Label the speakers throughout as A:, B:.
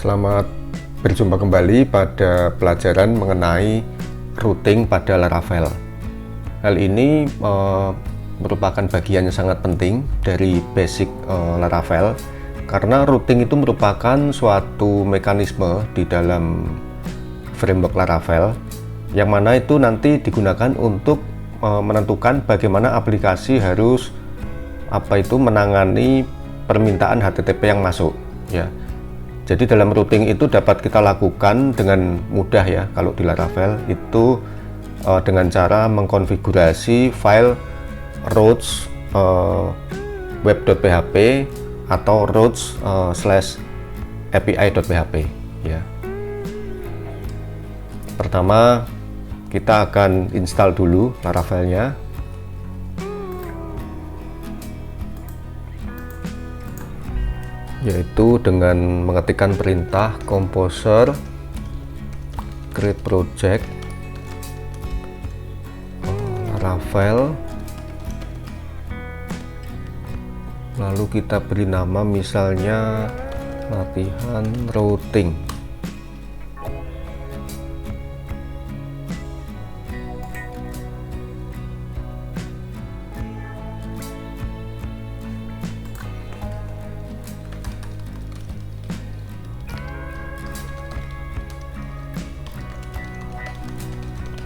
A: Selamat berjumpa kembali pada pelajaran mengenai routing pada Laravel. Hal ini merupakan bagian yang sangat penting dari basic Laravel, karena routing itu merupakan suatu mekanisme di dalam framework Laravel yang mana itu nanti digunakan untuk menentukan bagaimana aplikasi harus menangani permintaan HTTP yang masuk ya. Jadi dalam routing itu dapat kita lakukan dengan mudah ya kalau di Laravel itu dengan cara mengkonfigurasi file routes web.php atau routes /api.php ya. Pertama kita akan install dulu Laravelnya. Yaitu dengan mengetikkan perintah composer create project Laravel, lalu kita beri nama misalnya latihan routing.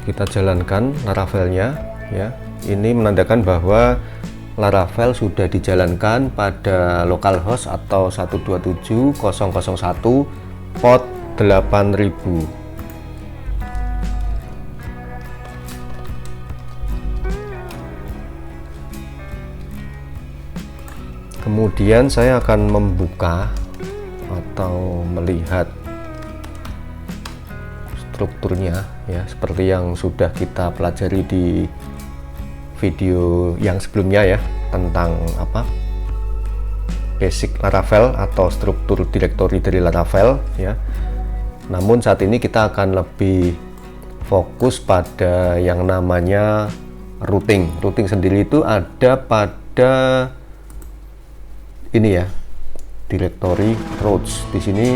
A: Kita jalankan Laravelnya ya. Ini menandakan bahwa Laravel sudah dijalankan pada localhost atau 127.0.0.1 port 8000. Kemudian saya akan membuka atau melihat strukturnya ya, seperti yang sudah kita pelajari di video yang sebelumnya ya, tentang basic Laravel atau struktur direktori dari Laravel ya. Namun saat ini kita akan lebih fokus pada yang namanya routing. Routing sendiri itu ada pada ini ya, direktori routes. Di sini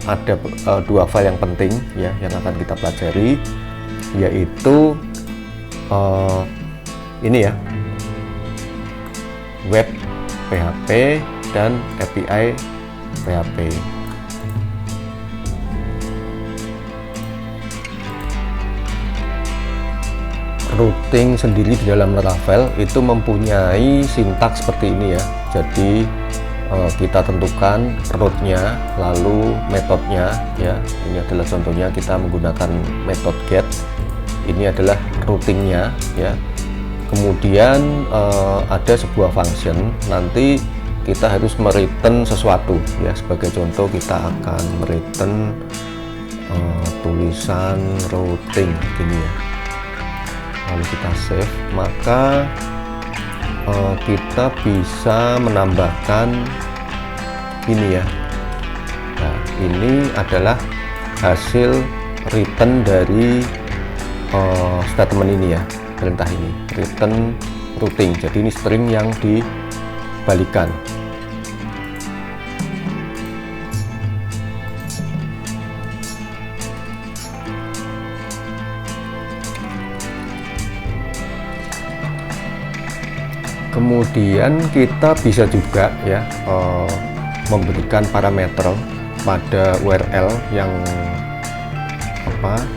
A: ada dua file yang penting ya yang akan kita pelajari, yaitu ini ya, web PHP dan API PHP. Routing sendiri di dalam Laravel itu mempunyai sintaks seperti ini ya. Jadi kita tentukan route-nya, lalu metodenya ya. Ini adalah contohnya, kita menggunakan metode get. Ini adalah routingnya ya. Kemudian ada sebuah function, nanti kita harus mereturn sesuatu ya. Sebagai contoh kita akan mereturn tulisan routing gini ya. Lalu kita save, maka kita bisa menambahkan ini ya. Nah, ini adalah hasil return dari statement ini ya, perintah ini, return routing. Jadi ini string yang dibalikan. Kemudian kita bisa juga ya memberikan parameter pada URL yang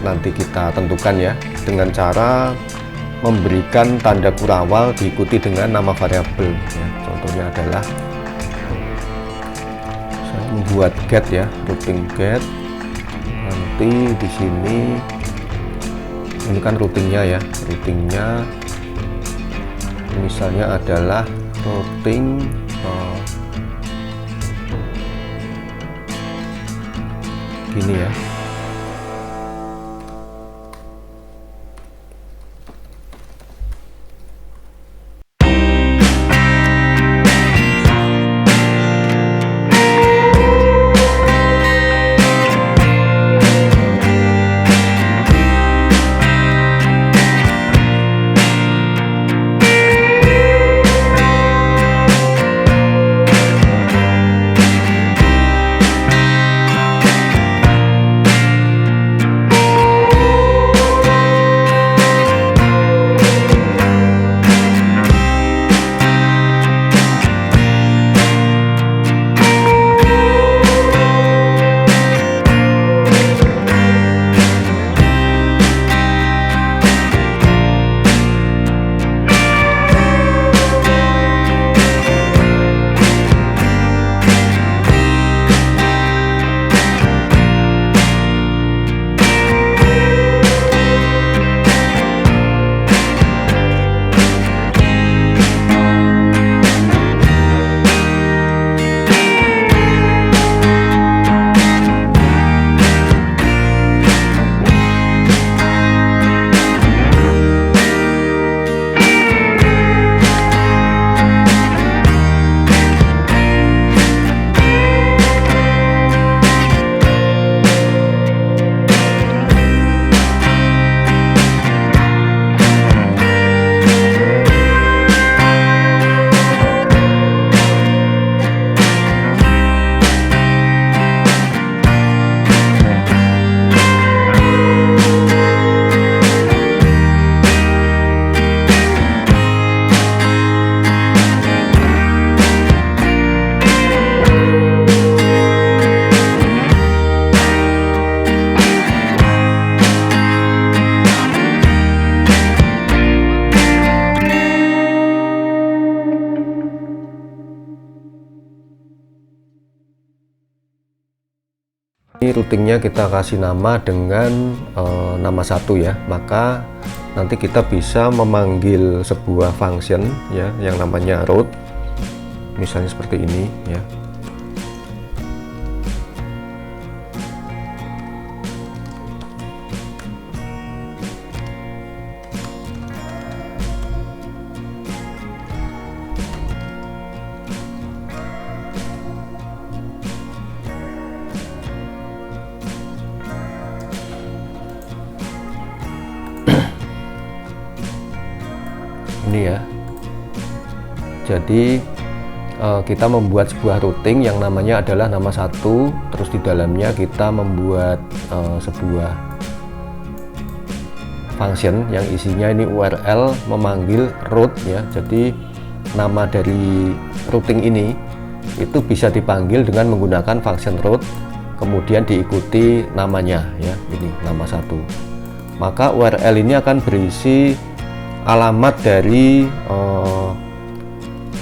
A: nanti kita tentukan ya, dengan cara memberikan tanda kurawal diikuti dengan nama variabel ya. Contohnya adalah saya membuat get ya, routing get. Nanti di sini ini kan routingnya ya, routingnya misalnya adalah routing gini ya. Ini routingnya kita kasih nama dengan nama satu ya, maka nanti kita bisa memanggil sebuah function ya yang namanya route, misalnya seperti ini ya. Ini ya, jadi kita membuat sebuah routing yang namanya adalah nama satu, terus di dalamnya kita membuat sebuah function yang isinya ini URL memanggil route ya. Jadi nama dari routing ini itu bisa dipanggil dengan menggunakan function route, kemudian diikuti namanya ya, ini nama satu. Maka URL ini akan berisi alamat dari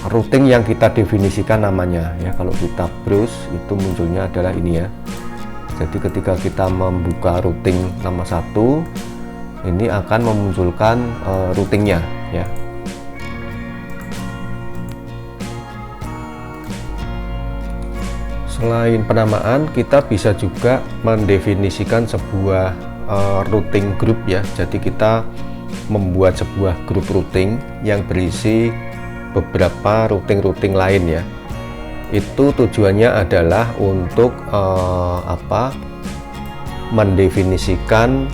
A: routing yang kita definisikan namanya ya. Kalau kita browse itu munculnya adalah ini ya. Jadi ketika kita membuka routing nama satu, ini akan memunculkan routingnya ya. Selain penamaan, kita bisa juga mendefinisikan sebuah routing group ya. Jadi kita membuat sebuah grup routing yang berisi beberapa routing-routing lain ya. Itu tujuannya adalah untuk mendefinisikan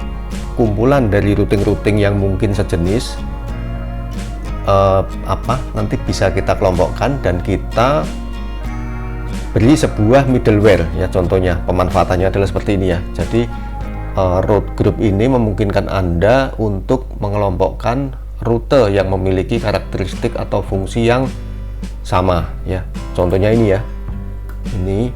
A: kumpulan dari routing-routing yang mungkin sejenis, nanti bisa kita kelompokkan dan kita beri sebuah middleware ya. Contohnya pemanfaatannya adalah seperti ini ya. Jadi route group ini memungkinkan Anda untuk mengelompokkan rute yang memiliki karakteristik atau fungsi yang sama ya. Contohnya ini ya, ini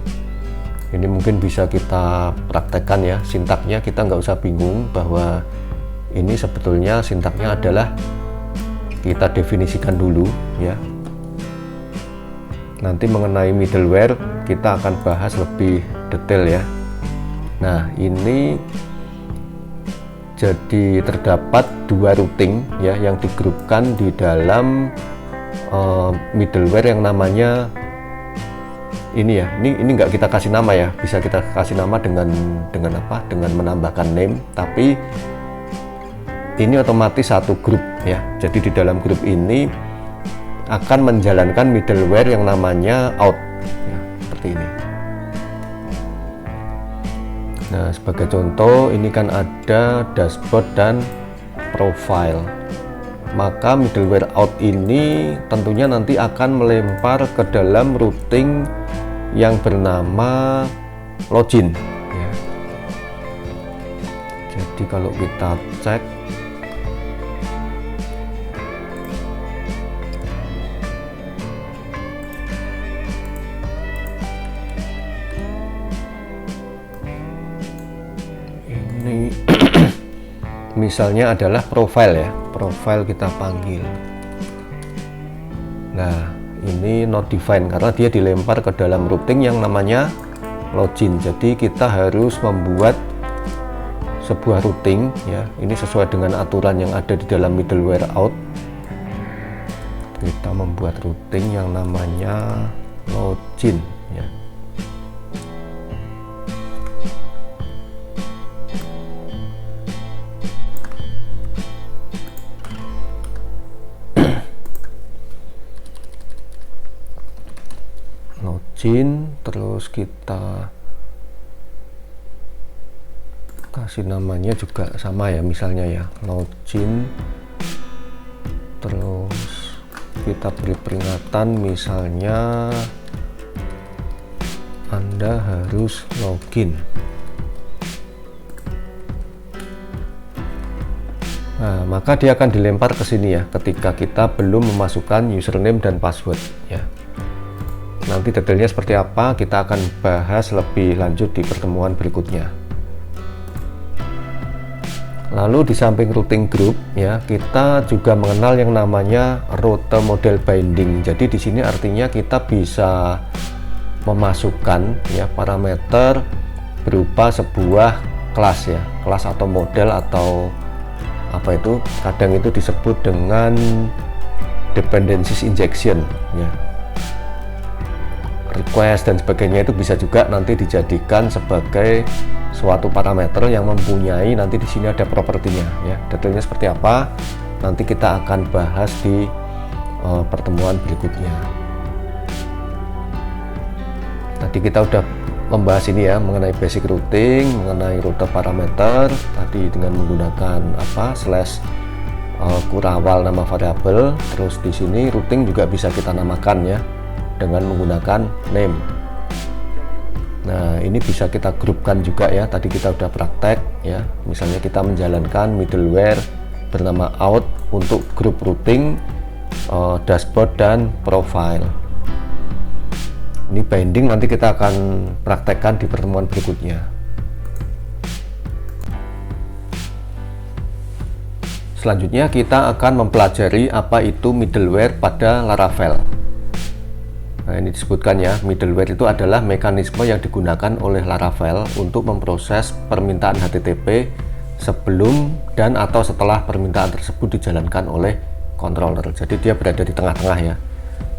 A: mungkin bisa kita praktekkan ya. Sintaknya kita nggak usah bingung bahwa ini sebetulnya sintaknya adalah kita definisikan dulu ya. Nanti mengenai middleware kita akan bahas lebih detail ya. Nah, ini jadi terdapat dua routing ya yang digrupkan di dalam middleware yang namanya ini ya. Ini nggak kita kasih nama ya, bisa kita kasih nama dengan menambahkan name, tapi ini otomatis satu grup ya. Jadi di dalam grup ini akan menjalankan middleware yang namanya out ya, seperti ini. Nah, sebagai contoh ini kan ada dashboard dan profile. Maka middleware out ini tentunya nanti akan melempar ke dalam routing yang bernama login ya. Jadi kalau kita cek ini misalnya adalah profile ya, profile kita panggil. Nah, ini not defined karena dia dilempar ke dalam routing yang namanya login. Jadi kita harus membuat sebuah routing ya, ini sesuai dengan aturan yang ada di dalam middleware out. Kita membuat routing yang namanya login ya. Terus kita kasih namanya juga sama ya, misalnya ya login, terus kita beri peringatan misalnya Anda harus login. Nah, maka dia akan dilempar ke sini ya ketika kita belum memasukkan username dan password ya. Nanti detailnya seperti apa kita akan bahas lebih lanjut di pertemuan berikutnya. Lalu di samping routing group ya, kita juga mengenal yang namanya route model binding. Jadi di sini artinya kita bisa memasukkan ya parameter berupa sebuah kelas ya, kelas atau model atau apa itu, kadang itu disebut dengan dependencies injection ya. Request dan sebagainya itu bisa juga nanti dijadikan sebagai suatu parameter yang mempunyai, nanti di sini ada propertinya ya. Detailnya seperti apa nanti kita akan bahas di pertemuan berikutnya. Tadi kita udah membahas ini ya, mengenai basic routing, mengenai rute parameter tadi dengan menggunakan slash kurawal nama variabel. Terus di sini routing juga bisa kita namakan ya dengan menggunakan name. Nah, ini bisa kita grupkan juga ya. Tadi kita udah praktek ya. Misalnya kita menjalankan middleware bernama out untuk grup routing, dashboard dan profile. Ini binding nanti kita akan praktekkan di pertemuan berikutnya. Selanjutnya kita akan mempelajari apa itu middleware pada Laravel. Nah, ini disebutkan ya, middleware itu adalah mekanisme yang digunakan oleh Laravel untuk memproses permintaan HTTP sebelum dan atau setelah permintaan tersebut dijalankan oleh controller. Jadi dia berada di tengah-tengah ya.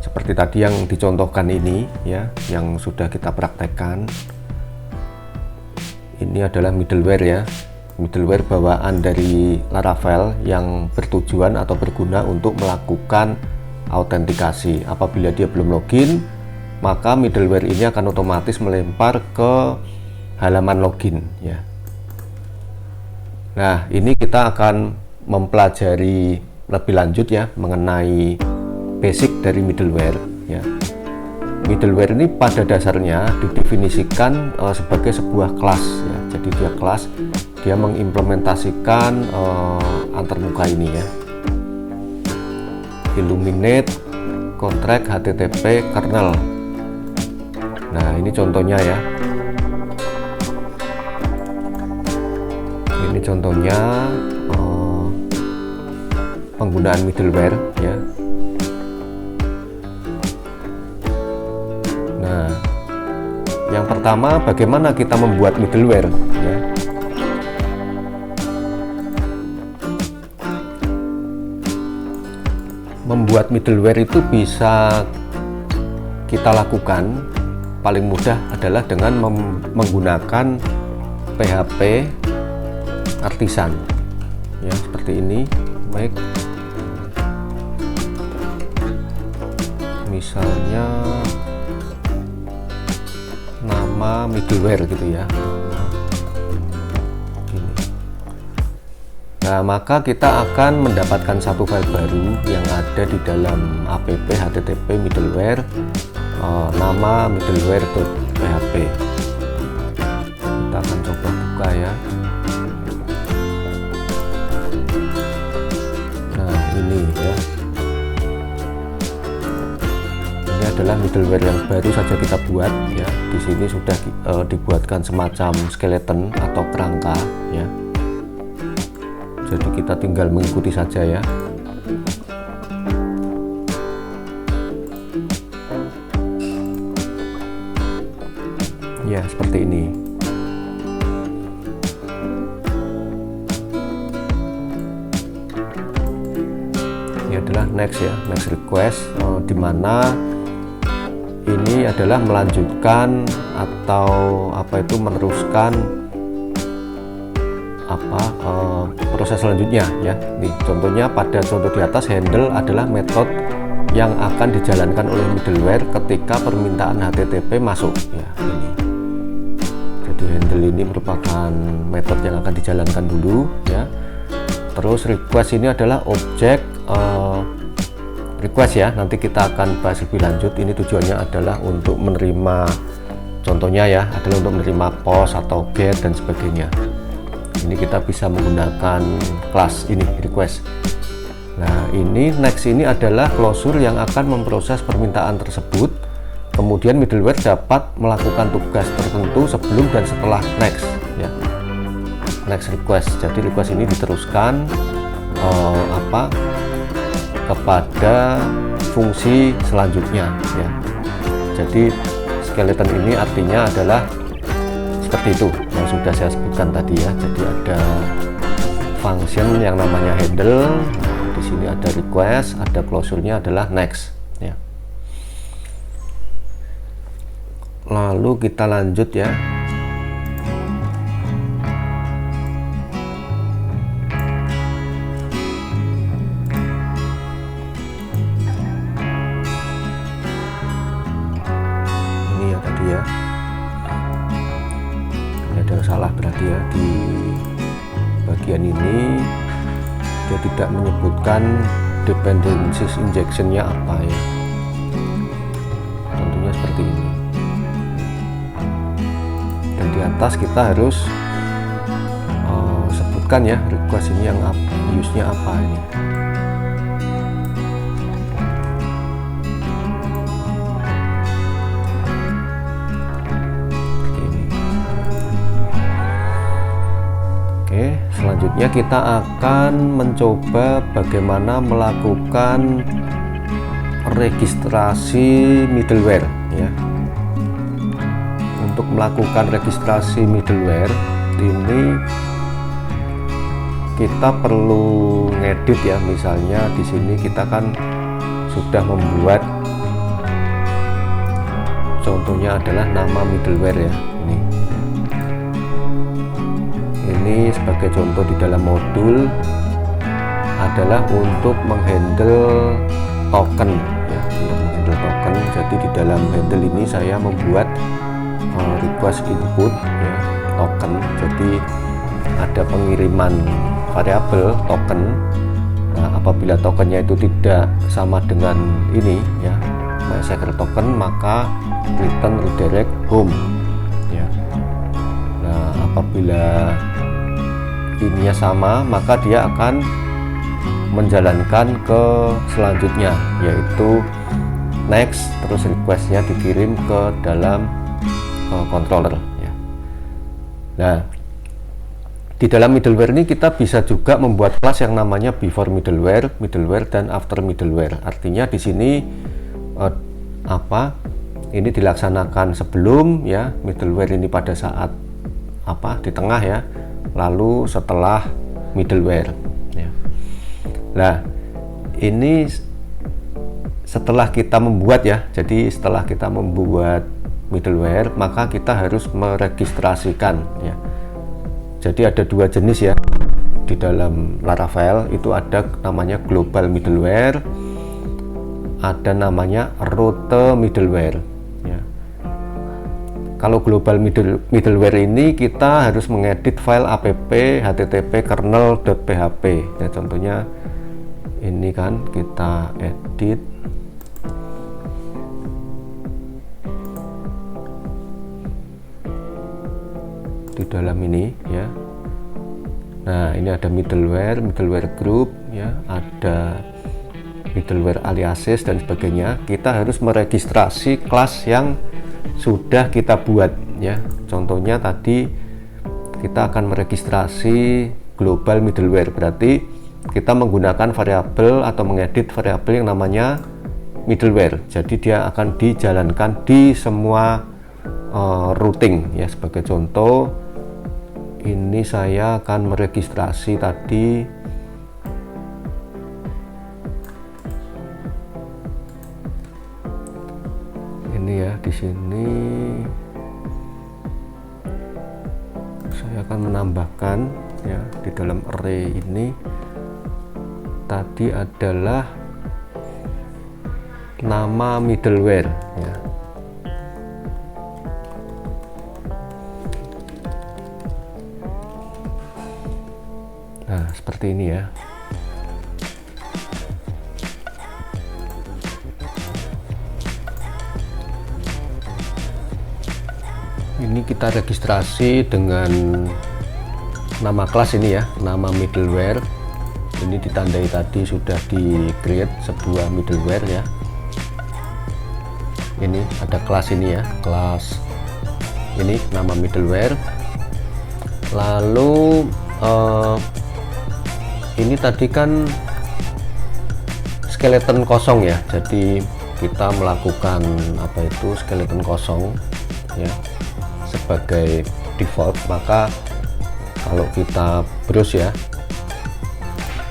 A: Seperti tadi yang dicontohkan ini ya, yang sudah kita praktekkan. Ini adalah middleware ya. Middleware bawaan dari Laravel yang bertujuan atau berguna untuk melakukan autentikasi. Apabila dia belum login, maka middleware ini akan otomatis melempar ke halaman login ya. Nah, ini kita akan mempelajari lebih lanjut ya mengenai basic dari middleware ya. Middleware ini pada dasarnya didefinisikan sebagai sebuah kelas ya. Jadi dia kelas, dia mengimplementasikan antarmuka ini ya. Illuminate contract HTTP kernel. Nah, ini contohnya ya. Ini contohnya penggunaan middleware ya. Nah, yang pertama bagaimana kita membuat middleware ya. Membuat middleware itu bisa kita lakukan paling mudah adalah dengan menggunakan PHP artisan ya, seperti ini. Baik, misalnya nama middleware gitu ya. Nah, maka kita akan mendapatkan satu file baru yang ada di dalam app http middleware nama middleware.php. Kita akan coba buka ya. Nah, ini ya. Ini adalah middleware yang baru saja kita buat ya. Di sini sudah dibuatkan semacam skeleton atau kerangka ya. Jadi kita tinggal mengikuti saja ya. Ya, seperti ini. Ini adalah next ya, next request, di mana ini adalah melanjutkan atau meneruskan proses selanjutnya ya. Nih contohnya pada contoh di atas, handle adalah metode yang akan dijalankan oleh middleware ketika permintaan HTTP masuk ya. Ini jadi handle ini merupakan metode yang akan dijalankan dulu ya. Terus request ini adalah objek request ya, nanti kita akan bahas lebih lanjut. Ini tujuannya adalah untuk menerima, contohnya ya adalah untuk menerima post atau get dan sebagainya. Ini kita bisa menggunakan kelas ini request. Nah, ini next ini adalah closure yang akan memproses permintaan tersebut. Kemudian middleware dapat melakukan tugas tertentu sebelum dan setelah next ya. Next request. Jadi request ini diteruskan kepada fungsi selanjutnya ya. Jadi skeleton ini artinya adalah seperti itu yang sudah saya sebutkan tadi ya. Jadi ada function yang namanya handle, di sini ada request, ada klausulnya adalah next ya. Lalu kita lanjut ya. Ini ya tadi ya. Ini ada yang salah berarti ya, di bagian ini dia tidak menyebutkan dependencies injectionnya apa ya. Tentunya seperti ini. Dan di atas kita harus sebutkan ya request ini yang use-nya apa ini. Oke, selanjutnya kita akan mencoba bagaimana melakukan registrasi middleware ya. Untuk melakukan registrasi middleware ini kita perlu ngedit ya. Misalnya di sini kita kan sudah membuat, contohnya adalah nama middleware ya. Ini sebagai contoh di dalam modul adalah untuk menghandle token ya, untuk menghandle token. Jadi di dalam handle ini saya membuat request input ya, token. Jadi ada pengiriman variabel token. Nah, apabila tokennya itu tidak sama dengan ini ya, MySQL token, maka return redirect home ya. Nah, apabila ininya sama, maka dia akan menjalankan ke selanjutnya, yaitu next, terus requestnya dikirim ke dalam controller ya. Nah, di dalam middleware ini kita bisa juga membuat kelas yang namanya before middleware, middleware, dan after middleware. Artinya di sini ini dilaksanakan sebelum ya, middleware ini pada saat di tengah ya, lalu setelah middleware ya. Nah, ini setelah kita membuat ya, jadi setelah kita membuat middleware, maka kita harus meregistrasikan ya. Jadi ada dua jenis ya di dalam Laravel, itu ada namanya global middleware, ada namanya route middleware ya. Kalau global middleware ini kita harus mengedit file app http kernel.php ya. Contohnya ini kan kita edit di dalam ini ya. Nah, ini ada middleware group ya, ada middleware aliases dan sebagainya. Kita harus meregistrasi kelas yang sudah kita buat ya. Contohnya tadi kita akan meregistrasi global middleware, berarti kita menggunakan variabel atau mengedit variabel yang namanya middleware. Jadi dia akan dijalankan di semua routing ya. Sebagai contoh, ini saya akan meregistrasi tadi ini ya. Di sini saya akan menambahkan ya, di dalam array ini tadi adalah nama middleware ya. Nah, seperti ini ya. Ini kita registrasi dengan nama kelas ini ya, nama middleware. Ini ditandai tadi sudah di create sebuah middleware ya. Ini ada kelas ini ya, kelas ini nama middleware. Lalu ini tadi kan skeleton kosong ya, jadi kita melakukan skeleton kosong ya. sebagai default, maka kalau kita browse ya,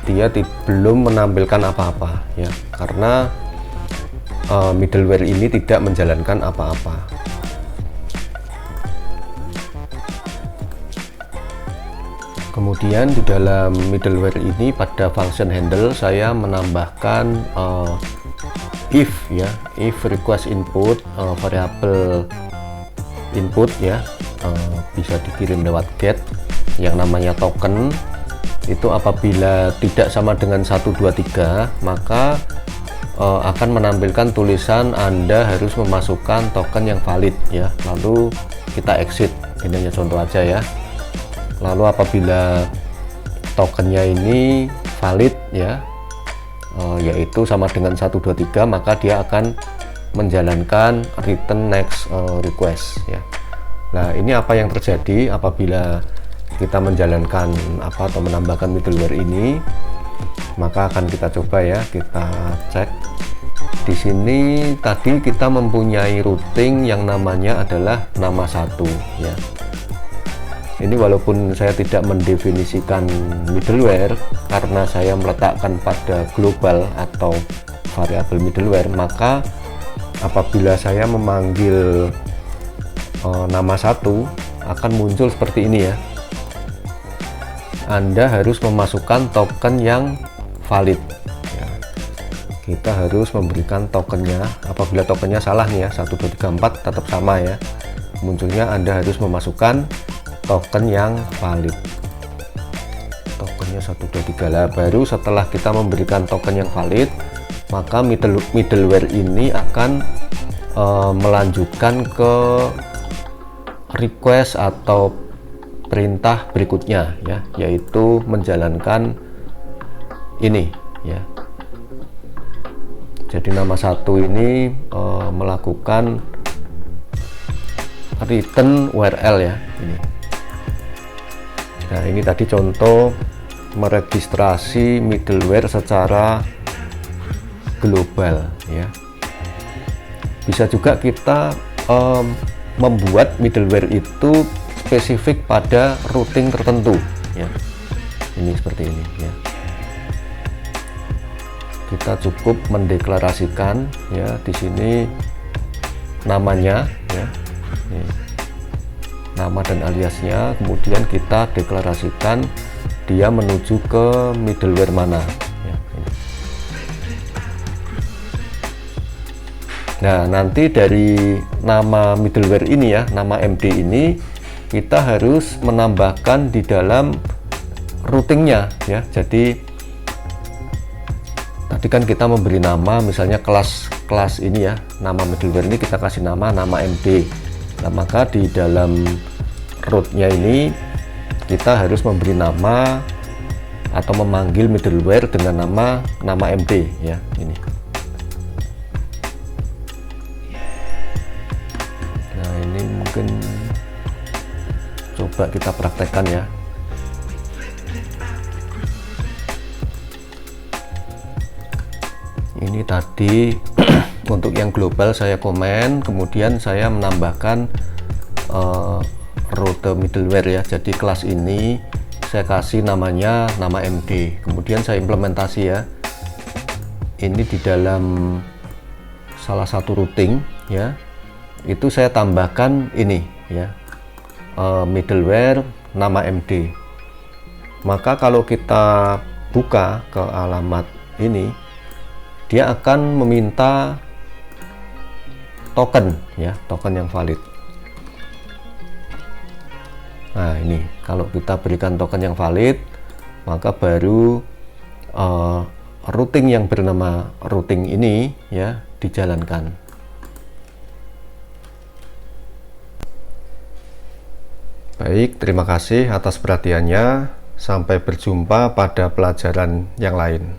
A: dia belum menampilkan apa-apa ya, karena middleware ini tidak menjalankan apa-apa. Kemudian di dalam middleware ini pada function handle saya menambahkan if ya, if request input, variabel input ya, bisa dikirim lewat get yang namanya token. Itu apabila tidak sama dengan 123 maka akan menampilkan tulisan Anda harus memasukkan token yang valid ya, lalu kita exit. Ini hanya contoh aja ya. Lalu apabila tokennya ini valid ya, yaitu sama dengan 123, maka dia akan menjalankan return next request ya. Nah, ini apa yang terjadi apabila kita menjalankan atau menambahkan middleware ini, maka akan kita coba ya, kita cek. Di sini tadi kita mempunyai routing yang namanya adalah nama 1 ya. Ini walaupun saya tidak mendefinisikan middleware karena saya meletakkan pada global atau variabel middleware, maka apabila saya memanggil nama 1 akan muncul seperti ini ya. Anda harus memasukkan token yang valid ya. Kita harus memberikan tokennya. Apabila tokennya salah nih ya, 1234 tetap sama ya, munculnya Anda harus memasukkan token yang valid. Tokennya 123 lah. Baru setelah kita memberikan token yang valid, maka middleware ini akan melanjutkan ke request atau perintah berikutnya ya, yaitu menjalankan ini ya. Jadi nama 1 ini melakukan return URL ya ini. Nah, ini tadi contoh meregistrasi middleware secara global ya. Bisa juga kita membuat middleware itu spesifik pada routing tertentu ya. Ini seperti ini ya. Kita cukup mendeklarasikan ya di sini namanya ya. Ini nama dan aliasnya, kemudian kita deklarasikan dia menuju ke middleware mana ya, ini. Nah, nanti dari nama middleware ini ya, nama MD ini kita harus menambahkan di dalam routingnya ya. Jadi tadi kan kita memberi nama misalnya kelas ini ya, nama middleware ini kita kasih nama MD. Nah, maka di dalam rootnya ini kita harus memberi nama atau memanggil middleware dengan nama MD ya, ini. Nah, ini mungkin coba kita praktekkan ya. Ini tadi untuk yang global saya komen, kemudian saya menambahkan rute middleware ya. Jadi kelas ini saya kasih nama MD, kemudian saya implementasi ya. Ini di dalam salah satu routing ya, itu saya tambahkan ini ya, middleware nama MD. Maka kalau kita buka ke alamat ini, dia akan meminta token ya, token yang valid. Nah, ini kalau kita berikan token yang valid, maka baru routing yang bernama routing ini ya dijalankan. Baik, terima kasih atas perhatiannya. Sampai berjumpa pada pelajaran yang lain.